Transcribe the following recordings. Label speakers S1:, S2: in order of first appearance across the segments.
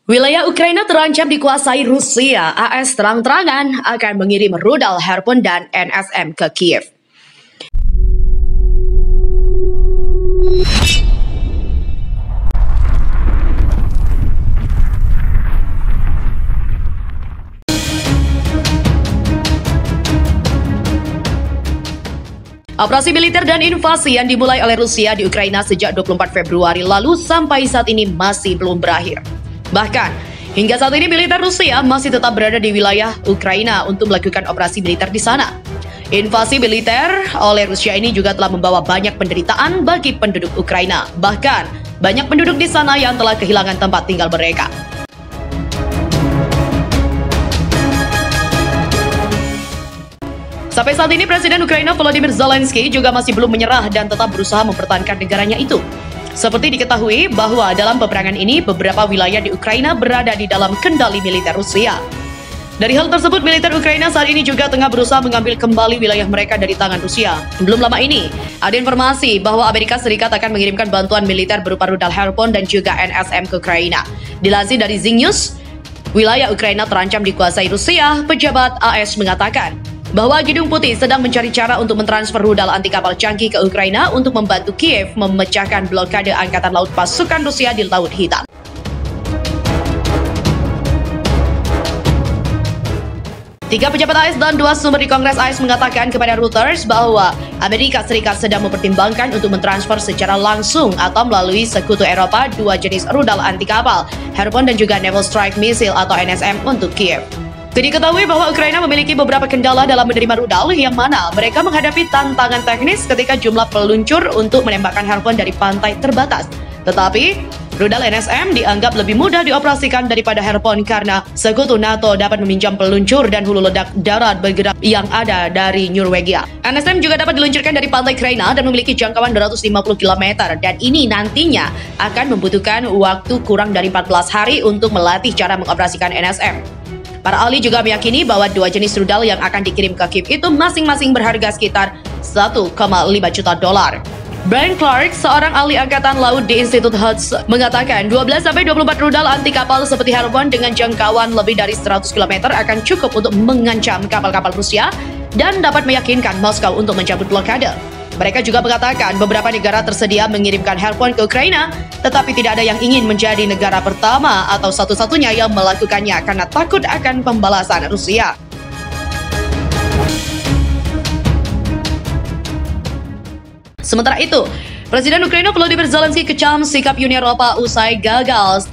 S1: Wilayah Ukraina terancam dikuasai Rusia. AS terang-terangan akan mengirim rudal Harpoon dan NSM ke Kiev. Operasi militer dan invasi yang dimulai oleh Rusia di Ukraina sejak 24 Februari lalu sampai saat ini masih belum berakhir. Bahkan, hingga saat ini militer Rusia masih tetap berada di wilayah Ukraina untuk melakukan operasi militer di sana. Invasi militer oleh Rusia ini juga telah membawa banyak penderitaan bagi penduduk Ukraina. Bahkan, banyak penduduk di sana yang telah kehilangan tempat tinggal mereka. Sampai saat ini, Presiden Ukraina Volodymyr Zelensky juga masih belum menyerah dan tetap berusaha mempertahankan negaranya itu. Seperti diketahui bahwa dalam peperangan ini, beberapa wilayah di Ukraina berada di dalam kendali militer Rusia. Dari hal tersebut, militer Ukraina saat ini juga tengah berusaha mengambil kembali wilayah mereka dari tangan Rusia. Belum lama ini, ada informasi bahwa Amerika Serikat akan mengirimkan bantuan militer berupa rudal Harpoon dan juga NSM ke Ukraina. Dilansir dari Zing News, wilayah Ukraina terancam dikuasai Rusia. Pejabat AS mengatakan bahwa Gedung Putih sedang mencari cara untuk mentransfer rudal anti kapal canggih ke Ukraina untuk membantu Kiev memecahkan blokade Angkatan Laut pasukan Rusia di Laut Hitam. Tiga pejabat AS dan dua sumber di Kongres AS mengatakan kepada Reuters bahwa Amerika Serikat sedang mempertimbangkan untuk mentransfer secara langsung atau melalui Sekutu Eropa dua jenis rudal anti kapal, Harpoon dan juga Naval Strike Missile atau NSM untuk Kiev. Diketahui bahwa Ukraina memiliki beberapa kendala dalam menerima rudal, yang mana mereka menghadapi tantangan teknis ketika jumlah peluncur untuk menembakkan Harpoon dari pantai terbatas. Tetapi, rudal NSM dianggap lebih mudah dioperasikan daripada Harpoon karena Sekutu NATO dapat meminjam peluncur dan hulu ledak darat bergerak yang ada dari Norwegia. NSM juga dapat diluncurkan dari pantai Ukraina dan memiliki jangkauan 250 km, dan ini nantinya akan membutuhkan waktu kurang dari 14 hari untuk melatih cara mengoperasikan NSM. Para ahli juga meyakini bahwa dua jenis rudal yang akan dikirim ke Kiev itu masing-masing berharga sekitar 1,5 juta dolar. Brian Clark, seorang ahli angkatan laut di Institut Hutz, mengatakan 12-24 rudal anti kapal seperti Harpoon dengan jangkauan lebih dari 100 km akan cukup untuk mengancam kapal-kapal Rusia dan dapat meyakinkan Moskow untuk mencabut blokade. Mereka juga mengatakan beberapa negara tersedia mengirimkan Harpoon ke Ukraina, tetapi tidak ada yang ingin menjadi negara pertama atau satu-satunya yang melakukannya karena takut akan pembalasan Rusia. Sementara itu, Presiden Ukraina Volodymyr Zelensky kecam sikap Uni Eropa usai gagal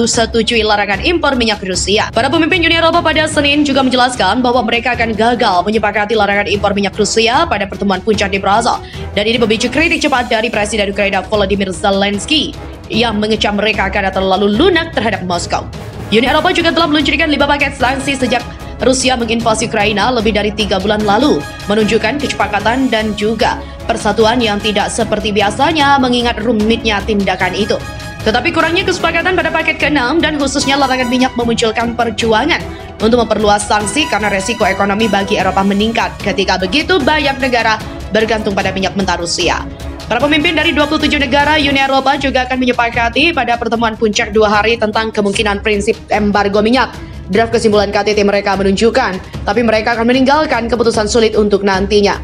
S1: setujui larangan impor minyak Rusia. Para pemimpin Uni Eropa pada Senin juga menjelaskan bahwa mereka akan gagal menyepakati larangan impor minyak Rusia pada pertemuan puncak di Brussels. Dan ini memicu kritik cepat dari Presiden Ukraina Volodymyr Zelensky yang mengecam mereka karena terlalu lunak terhadap Moskow. Uni Eropa juga telah meluncurkan 5 paket sanksi sejak Rusia menginvasi Ukraina lebih dari 3 bulan lalu, menunjukkan kesepakatan dan juga persatuan yang tidak seperti biasanya mengingat rumitnya tindakan itu. Tetapi kurangnya kesepakatan pada paket ke-6 dan khususnya larangan minyak memunculkan perjuangan untuk memperluas sanksi karena resiko ekonomi bagi Eropa meningkat ketika begitu banyak negara bergantung pada minyak mentah Rusia. Para pemimpin dari 27 negara Uni Eropa juga akan menyepakati pada pertemuan puncak 2 hari tentang kemungkinan prinsip embargo minyak. Draft kesimpulan KTT mereka menunjukkan, tapi mereka akan meninggalkan keputusan sulit untuk nantinya.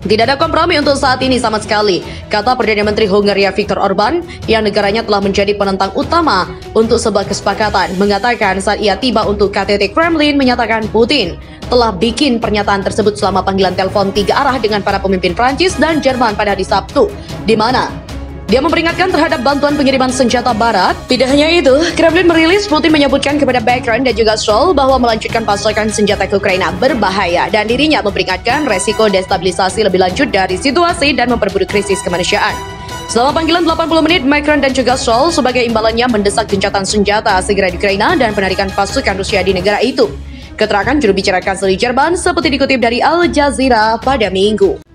S1: Tidak ada kompromi untuk saat ini sama sekali, kata Perdana Menteri Hungaria Viktor Orban, yang negaranya telah menjadi penentang utama untuk sebuah kesepakatan, mengatakan saat ia tiba untuk KTT Kremlin menyatakan Putin telah bikin pernyataan tersebut selama panggilan telepon 3 arah dengan para pemimpin Prancis dan Jerman pada hari Sabtu, di mana dia memperingatkan terhadap bantuan pengiriman senjata barat. Tidak hanya itu, Kremlin merilis Putin menyebutkan kepada Macron dan juga Scholz bahwa melanjutkan pasokan senjata ke Ukraina berbahaya dan dirinya memperingatkan resiko destabilisasi lebih lanjut dari situasi dan memperburuk krisis kemanusiaan. Selama panggilan 80 menit, Macron dan juga Scholz sebagai imbalannya mendesak gencatan senjata segera di Ukraina dan penarikan pasukan Rusia di negara itu. Keterangan juru bicara Kanselir Jerman seperti dikutip dari Al Jazeera pada Minggu.